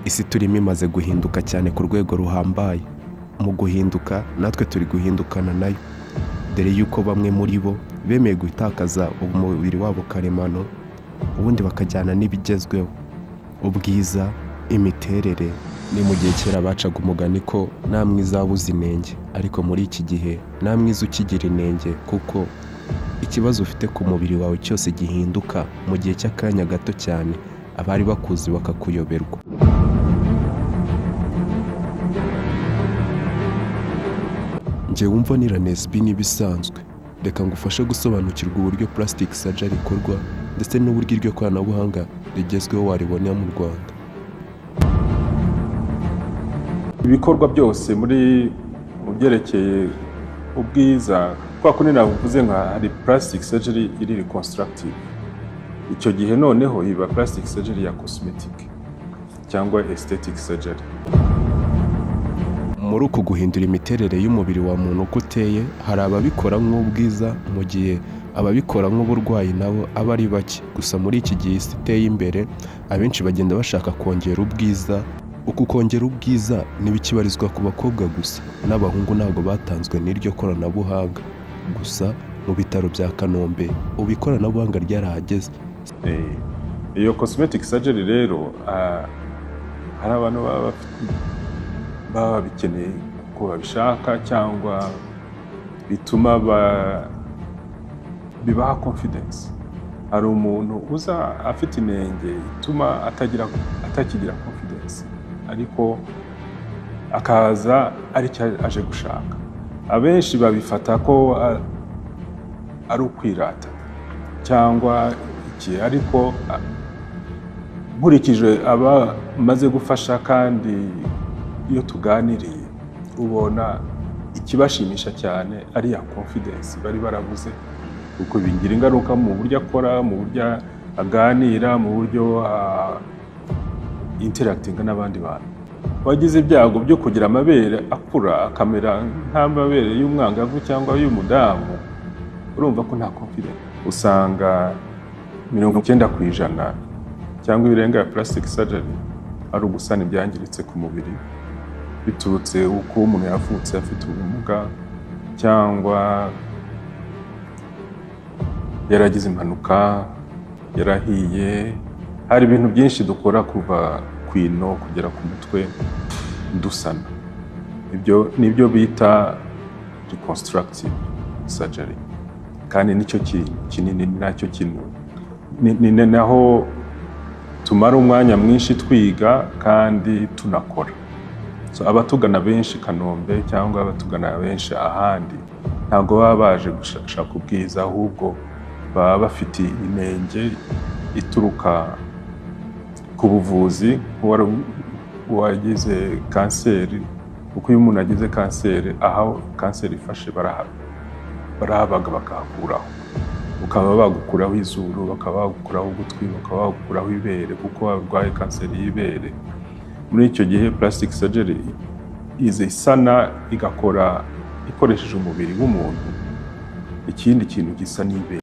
isi turimo imaze guhinduka cyane ku rwego ruhambaye. Mu guhinduka natwe turi guhindukana nayo, dore yuko bamwe muri bo bemeye gutakaza umubiri wabo karemano, ubundi bakajyana n'ibigezweho, ubwiza, imiterere. Ni mu gihe kera bacaga umugani ko nta mwiza wabuze inenge, ariko muri iki gihe nta mwiza ukigira inenge, kuko ikibazo ufite ku mubiri wawe cyose gihinduka mu gihe cy'akanya gato cyane, abari bakuzi bakakuyoberwa. Njye wumva Niranesby n'ibisanzwe, reka ngufashe gusobanukirwa uburyo plastic surgery ikorwa ndetse n'uburyo iryo koranabuhanga rigezweho waribonera mu Rwanda. Ibikorwa byose mu byerekeye ubwiza, kwa kundi navuze nka hari plastic surgery iri reconstructive, icyo gihe noneho iba plastic surgery ya cosmetic cyangwa aesthetic surgery. Muri uku guhindura imiterere y'umubiri wa muntu uko uteye, hari ababikora nk'ubwiza, mu gihe ababikora nk'uburwayi nabo aba ari bake. Gusa muri iki gihe isi iteye imbere, abenshi bagenda bashaka kongera ubwiza. Uku kongera ubwiza ntibikibarizwa ku bakobwa gusa, n'abahungu ntabwo batanzwe n'iryo koranabuhanga. Gusa mu bitaro bya Kanombe ubu ikoranabuhanga ryarahageze. Iyo cosmetic surgery rero hari abantu baba babikeneye kuko babishaka, cyangwa bituma bibaha confidence. Hari umuntu uza afite inenge ituma atakigira confidence, ariko akaza ari cyo aje gushaka. Abenshi babifata ko ari ukwirata cyangwa iki, ariko nkurikije aba maze gufasha, kandi iyo tuganiriye ubona ikibashimisha cyane ari ya confidence bari barabuze, kuko bigira ingaruka mu buryo akora, mu buryo aganira, mu buryo interacting n'abandi bantu. Wagize ibyago byo kugira amabere akura akamera nk'amabere y'umwangavu cyangwa y'umudamu, urumva ko nta confidence. Usanga 90% cyangwa ibirenga ya plastic surgery ari ugusana ibyangiritse ku mubiri, biturutse uko umuntu yavutse afite ubumuga, cyangwa yaragize impanuka, yarahiye. Hari ibintu byinshi dukora kuva ku ino kugera ku mutwe dusana. Ibyo nibyo bita reconstructive surgery, kandi nicyo kinini, nacyo kintu ni naho tumara umwanya mwinshi twiga kandi tunakora. So abatugana benshi Kanombe cyangwa abatugana benshi ahandi ntabwo baba baje gushaka ubwiza, ahubwo baba bafite inenge ituruka ku buvuzi. Uwagize kanseri, uko iyo umuntu agize kanseri, aho kanseri ifashe barahabaga bakahakuraho. Ukaba bagukuraho izuru, bakaba bagukuraho ugutwi, bakaba bagukuraho ibere kuko warwaye kanseri y'ibere. Muri icyo gihe plastic surgery ize isana, igakora ikoresheje umubiri w'umuntu ikindi kintu gisa n'ibere.